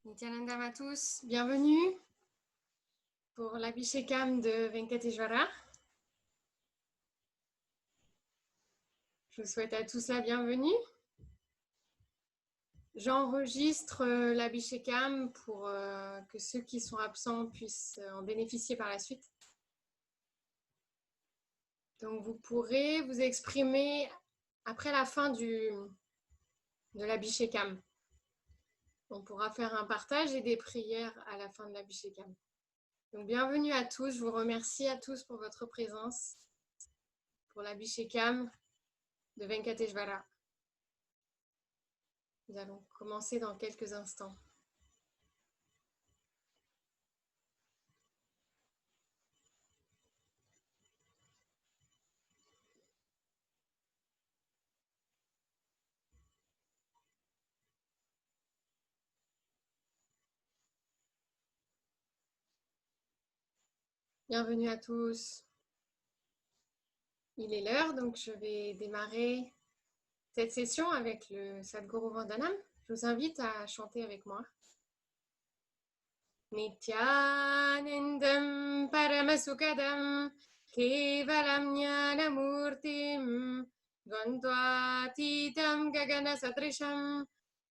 Nityanandam à tous, bienvenue pour l'Abhishekam de Venkateshvara. Je vous souhaite à tous la bienvenue. J'enregistre l'Abhishekam pour que ceux qui sont absents puissent en bénéficier par la suite. Donc vous pourrez vous exprimer après la fin de l'Abhishekam. On pourra faire un partage et des prières à la fin de l'Abhishekam. Donc bienvenue à tous, je vous remercie à tous pour votre présence pour l'Abhishekam de Venkateshvara. Nous allons commencer dans quelques instants. Bienvenue à tous. Il est l'heure, donc je vais démarrer cette session avec le Sadhguru Vandanam. Je vous invite à chanter avec moi. Nityanandam Paramasukadam Kevalam Jnanamurtim Dvandvatitam Gagana Satrisham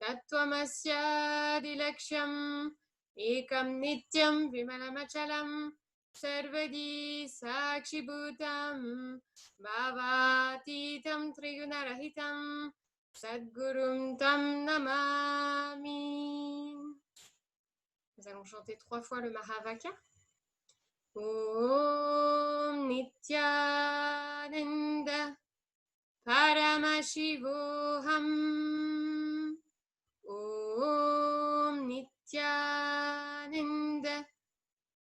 Tattvamasya Dilaksham Ekam Nityam Vimalamachalam Sarvadi Sakshibhutam Bhavatitam Trigunarahitam Sadgurum Tam Namami. Nous allons chanter 3 fois le Mahavakya. Om Nityananda Paramashivoham. Om Nityananda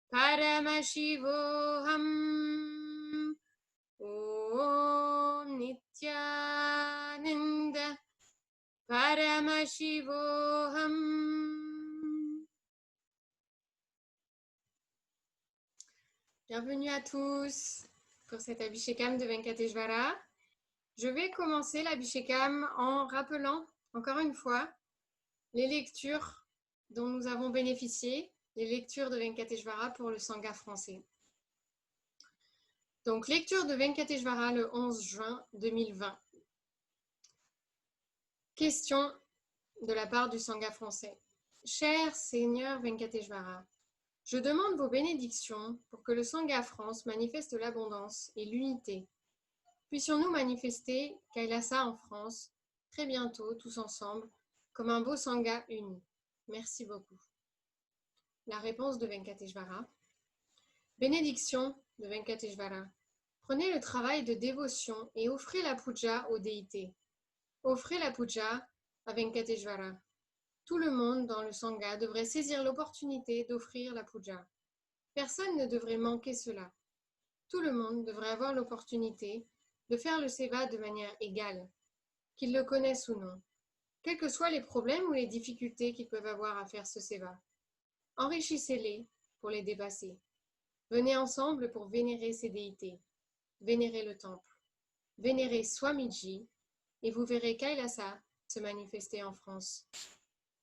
Paramashivoham. Om Nityananda Paramashivoham. Bienvenue à tous pour cet Abhishekam de Venkateshvara. Je vais commencer l'Abhishekam en rappelant encore une fois les lectures dont nous avons bénéficié, les lectures de Venkateshvara pour le Sangha français. Donc, lecture de Venkateshvara le 11 juin 2020. Question de la part du Sangha français. Cher Seigneur Venkateshvara, je demande vos bénédictions pour que le Sangha France manifeste l'abondance et l'unité. Puissions-nous manifester Kailasa en France très bientôt, tous ensemble, comme un beau Sangha uni. Merci beaucoup. La réponse de Venkateshvara. Bénédiction de Venkateshvara. Prenez le travail de dévotion et offrez la puja aux déités. Offrez la puja à Venkateshvara. Tout le monde dans le Sangha devrait saisir l'opportunité d'offrir la puja. Personne ne devrait manquer cela. Tout le monde devrait avoir l'opportunité de faire le seva de manière égale, qu'ils le connaissent ou non, quels que soient les problèmes ou les difficultés qu'ils peuvent avoir à faire ce seva. Enrichissez-les pour les dépasser. Venez ensemble pour vénérer ces déités, vénérer le temple, vénérer Swamiji, et vous verrez Kailasa se manifester en France.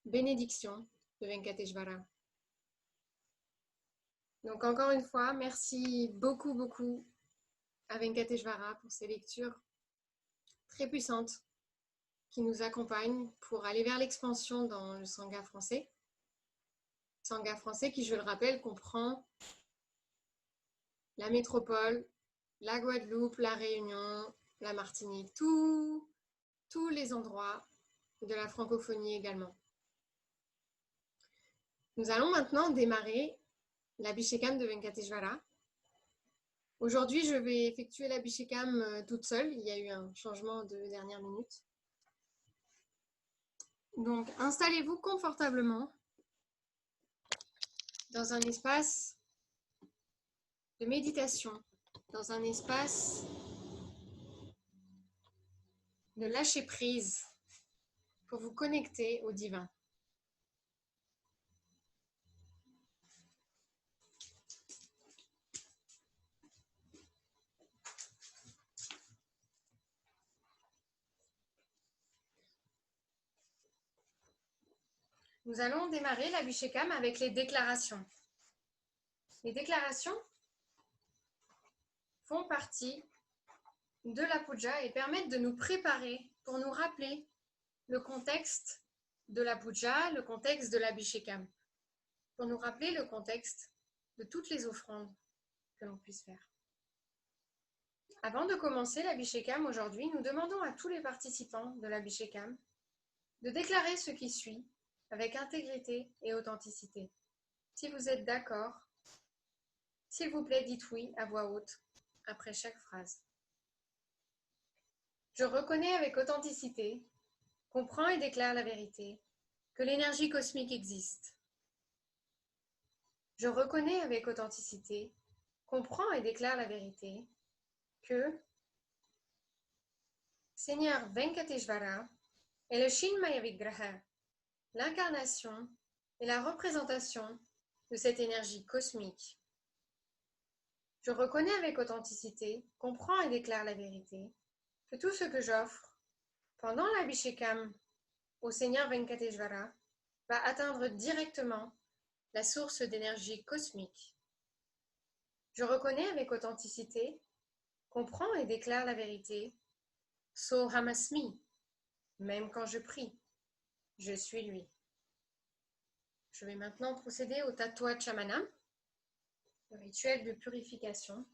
Bénédiction de Venkateshvara. Donc encore une fois, merci beaucoup à Venkateshvara pour ces lectures très puissantes qui nous accompagnent pour aller vers l'expansion dans le Sangha français. Sangha français qui, je le rappelle, comprend la métropole, la Guadeloupe, la Réunion, la Martinique, tous les endroits de la francophonie également. Nous allons maintenant démarrer l'Abhishekam de Venkateshvara. Aujourd'hui, je vais effectuer l'Abhishekam toute seule. Il y a eu un changement de dernière minute. Donc, installez-vous confortablement dans un espace de méditation, dans un espace de lâcher prise pour vous connecter au divin. Nous allons démarrer l'Abhishekam avec les déclarations. Les déclarations font partie de la puja et permettent de nous préparer pour nous rappeler le contexte de la puja, le contexte de l'Abhishekam, pour nous rappeler le contexte de toutes les offrandes que l'on puisse faire. Avant de commencer l'Abhishekam aujourd'hui, nous demandons à tous les participants de l'Abhishekam de déclarer ce qui suit avec intégrité et authenticité. Si vous êtes d'accord, s'il vous plaît, dites oui à voix haute après chaque phrase. Je reconnais avec authenticité, comprends et déclare la vérité, que l'énergie cosmique existe. Je reconnais avec authenticité, comprends et déclare la vérité, que Seigneur Venkateshvara est le Shinmaya Vigraha, l'incarnation et la représentation de cette énergie cosmique. Je reconnais avec authenticité, comprends et déclare la vérité, que tout ce que j'offre pendant l'Abhishekam au Seigneur Venkateshvara va atteindre directement la source d'énergie cosmique. Je reconnais avec authenticité, comprends et déclare la vérité, Sohamasmi, même quand je prie, je suis lui. Je vais maintenant procéder au Tattva Chamanam, le rituel de purification.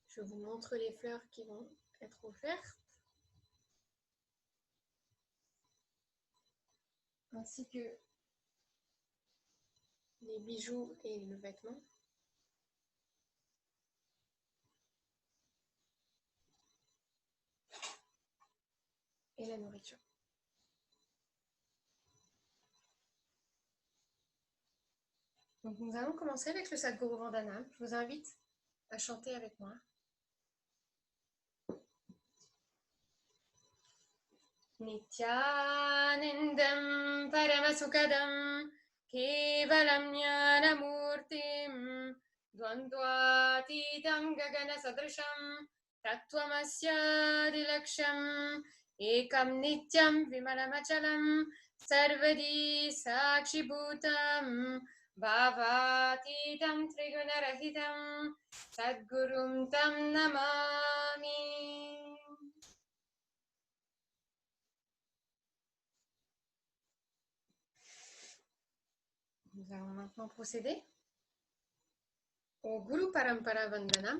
Je vous montre les fleurs qui vont être offertes, ainsi que les bijoux et le vêtement. Et la nourriture. Donc nous allons commencer avec le Sadguru Vandana. Je vous invite à chanter avec moi. Nityanandam Paramasukadam Kevalam Jnanamurtim Dvandvatitam Gagana Sadrisham Tattvamasya Dilaksham Ekam Nityam Vimalamachalam Sarvadi Sakshibhutam Bhavatitam Trigunarahitam Sadgurum Tam Namami. Nous allons maintenant procéder au Guru Parampara Vandana,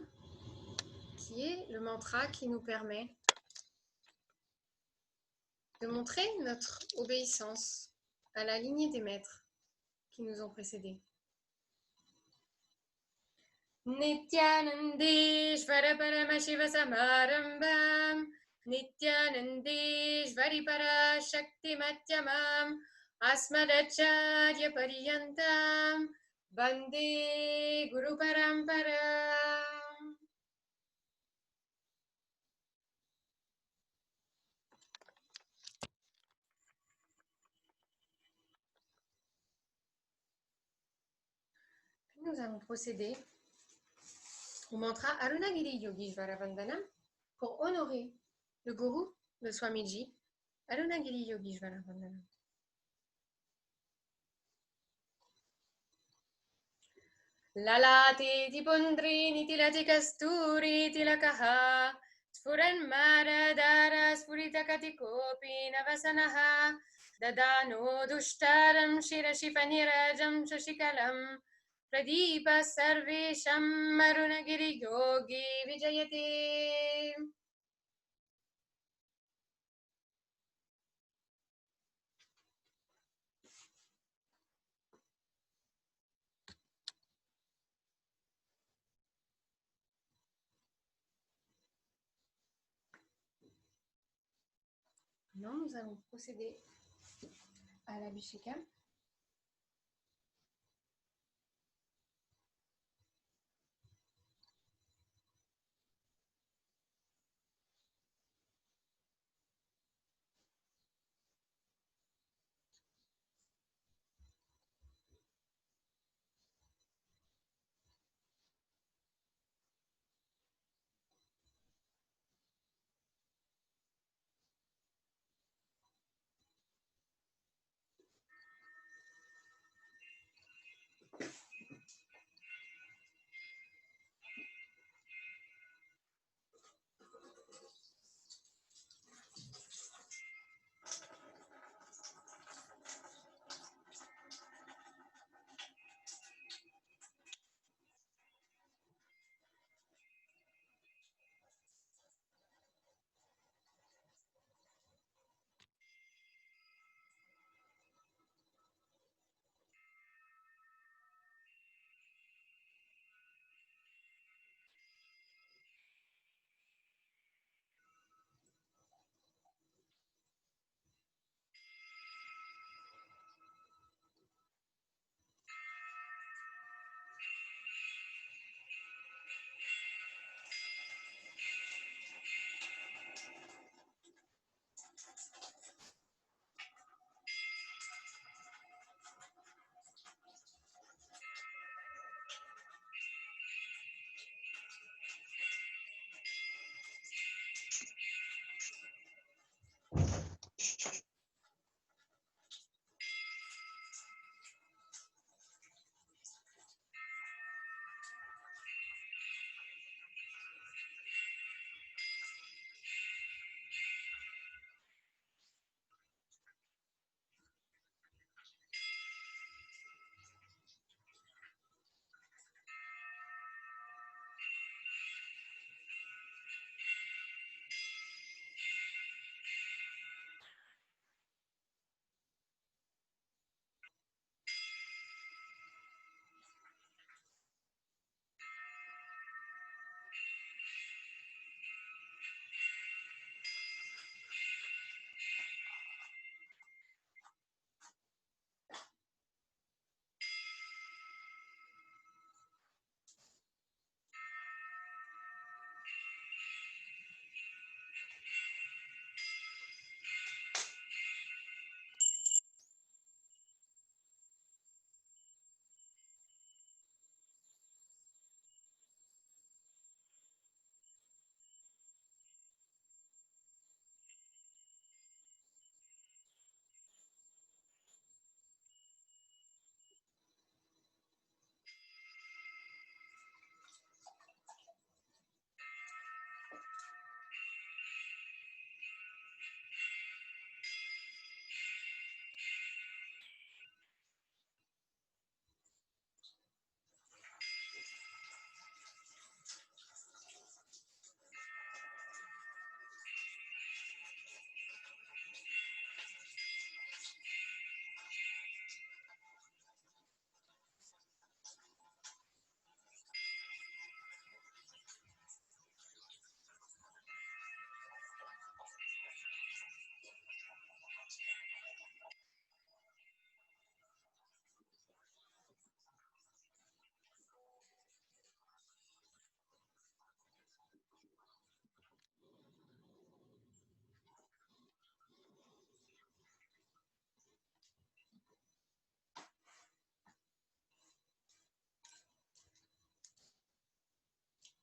qui est le mantra qui nous permet de montrer notre obéissance à la lignée des maîtres qui nous ont précédés. Nityanandeshvara Paramashiva Samarambam Nityanandeshvari Parashakti Matyamam Asmadacharya Pariyantam Vande Guru Parampara. Nous allons procéder au mantra Arunagiri Yogishvara Vandanam pour honorer le gourou de Swamiji, Arunagiri Yogishvara Vandanam. Lalate tipundri tilati kasturi tilakaha Sfuran maradara sfuritakatikopi navasanaha Dadano dushtaram shirashifanirajam shashikalam Pradipa sarvesham marunagiri yogi vijayate. Maintenant, nous allons procéder à l'abhishekam.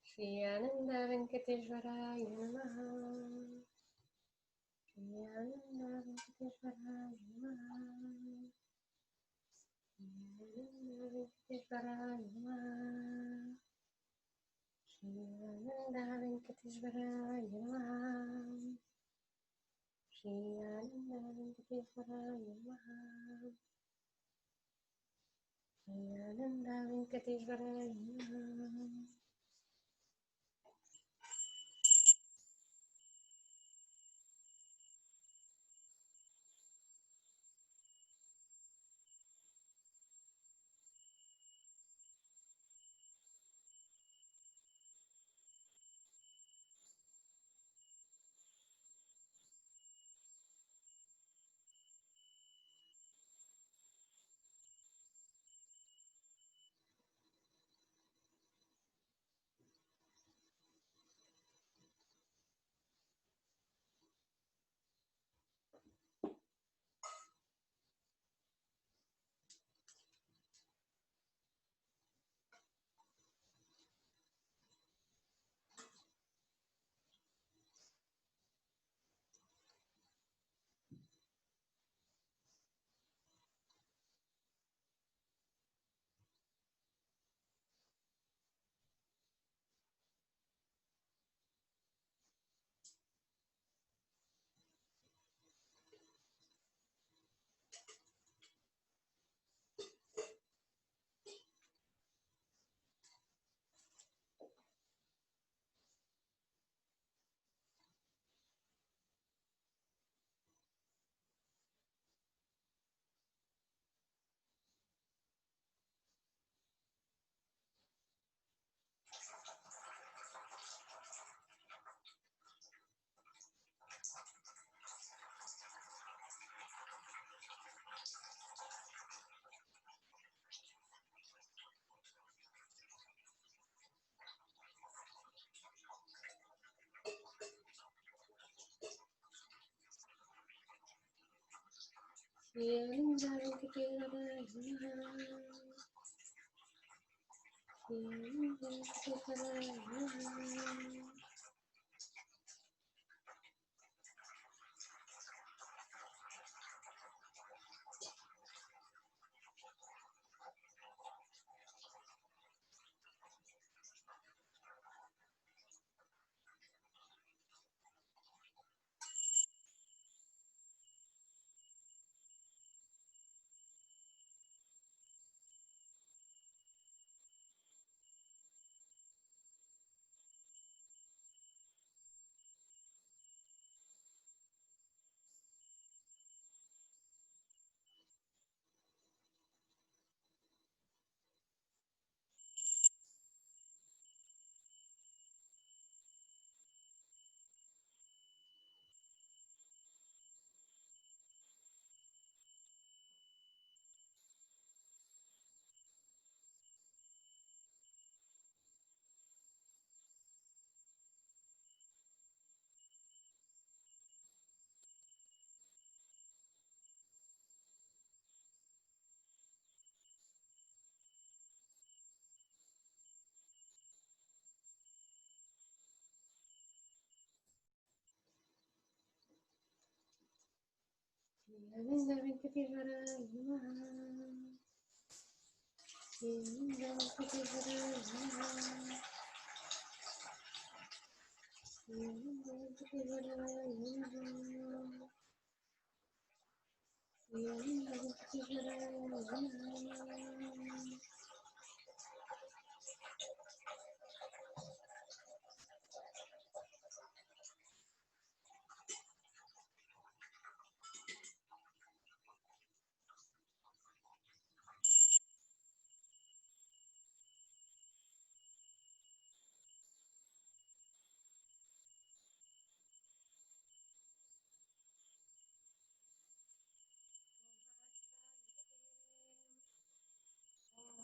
Shri Ananda Venkateshwaraya Namaha. Shri Ananda Venkateshwaraya Namaha. Shri Ananda Venkateshwaraya Namaha. Shri Ananda Venkateshwaraya Namaha. Shri Ananda Venkateshwaraya Namaha. Shri Ananda Venkateshwaraya Namaha.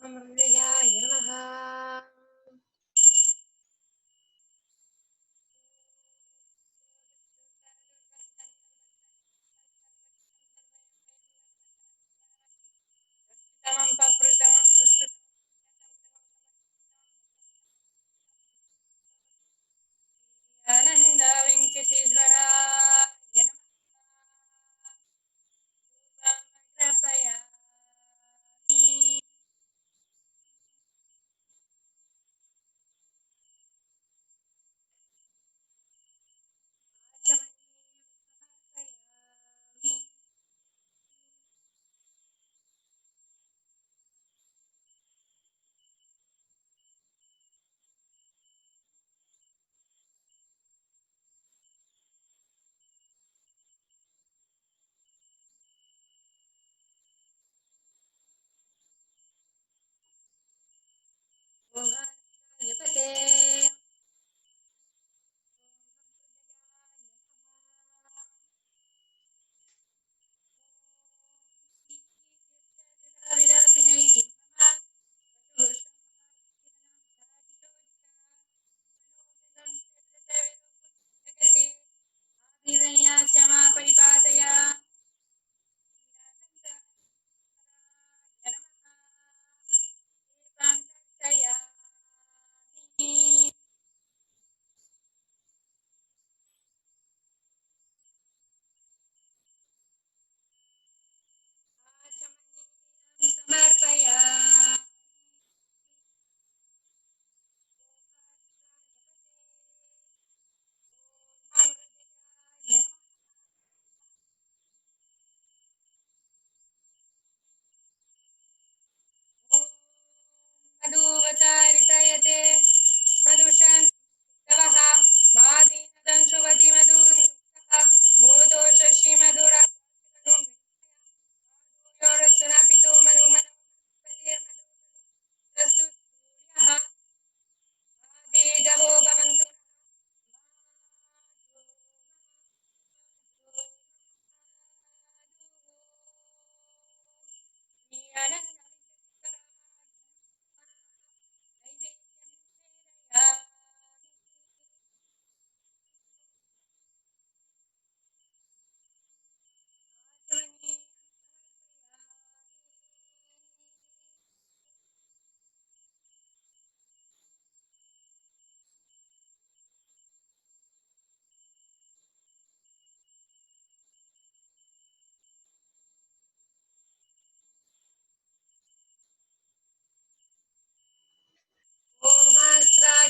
Mृगाय नमः। तमं पप्रतमं सुष्ठु आनन्द वेङ्कटेश्वराय नमः। कृपयामि समर्पयामि। यपते विरापिनैति जगति आदिवन्यास्यमा परिपादय दर्शयामि। समर्पयामि। मधुवतारितयते मधुशन्तवः मादीनदं शुभति मधुनिः मोदो शशि मधुरायोरसुनापितो मधुमनोमतिर्मधुस्तु सूर्यः आदिगवो भवन्तु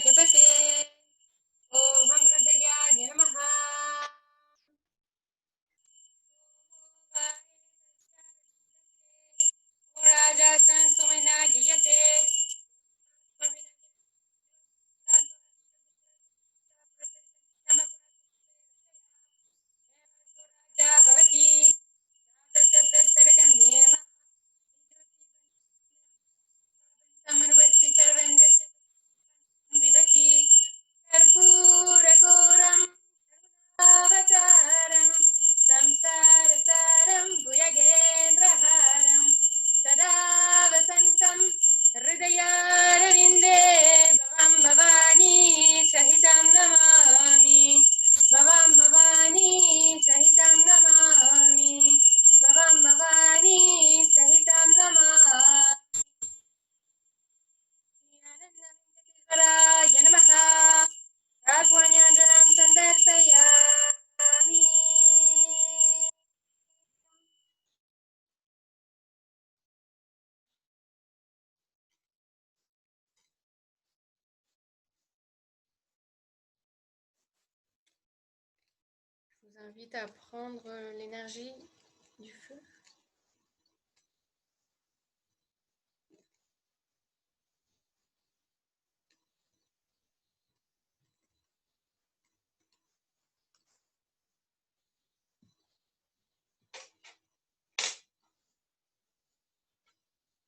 जपते ओम हृदयाय नमः राजा संसुमिना जयते भवति तत्तत्तत्तरकं नियम समन्वस्ति सर्वञ्जस्य विभक्ति कर्पूरघोरं अवतारं संसारसारं भुजगेन्द्रहारं सदा वसन्तं हृदयारविन्दे भवां भवानी सहितं नमामि भवां भवानी सहितं नमामि भवां भवानी सहितं नमामि आनन्दवेङ्कटेश्वराय नमः कात्वाञ्जनं सन्दर्शयामि Je vous invite à prendre l'énergie du feu.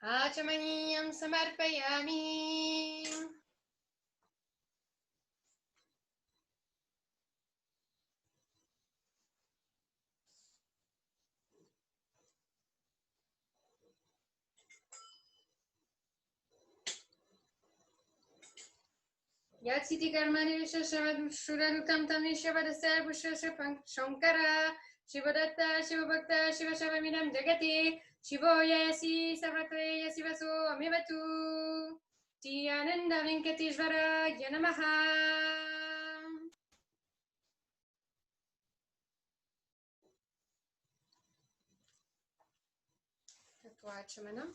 आचमनीयं समर्पयामि याचिति कर्मणि विश्वशुरनुतं तमिष्यवदसर्वशङ्करा शिवदत्ता शिवभक्ता शिवशवमिदं जगति शिवो ययसि सर्वत्रय शिवसो अमिवतु श्री आनन्दवेङ्कटेश्वराय नमः तत्त्वाचमनम्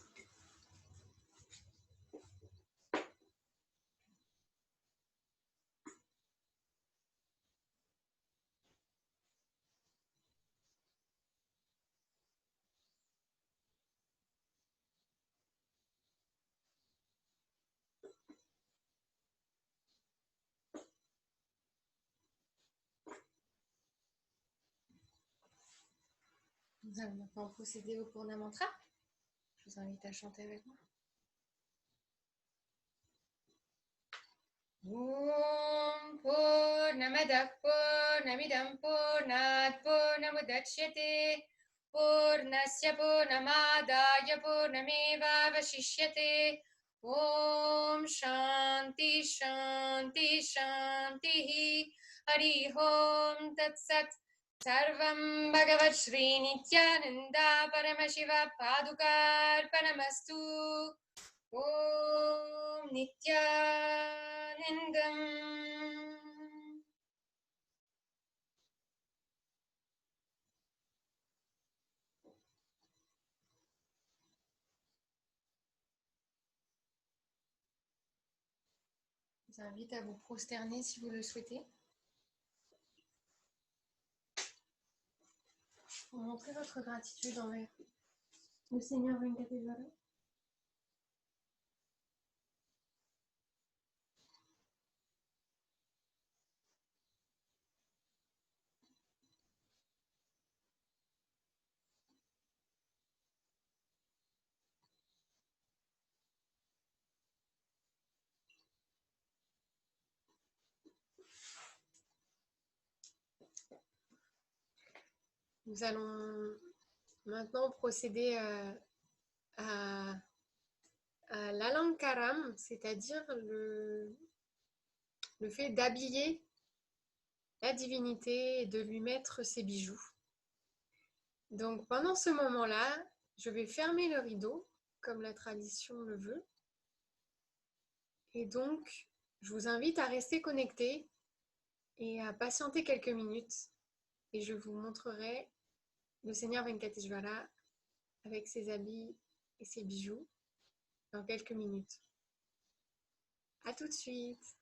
Nous allons maintenant procéder au Purna Mantra. Je vous invite à chanter avec moi. Om Purnamadah Purnamidam Purnat Purnamudachyate Purnasya Purnamadaya Purnameva Vashishyate Om Shanti Shanti Shanti Hari Om Tat Sat Sarvam Bhagavat Shri Nityananda Paramashiva Padukarpanamastu Om Nityanandam. Je vous invite à vous prosterner si vous le souhaitez. Pour montrer votre gratitude envers le Seigneur Venkateshvara. Nous allons maintenant procéder à l'alankaram, c'est-à-dire le fait d'habiller la divinité et de lui mettre ses bijoux. Donc pendant ce moment-là, je vais fermer le rideau, comme la tradition le veut. Et donc, je vous invite à rester connectés et à patienter quelques minutes. Et je vous montrerai le Seigneur Venkateshvara avec ses habits et ses bijoux dans quelques minutes. À tout de suite!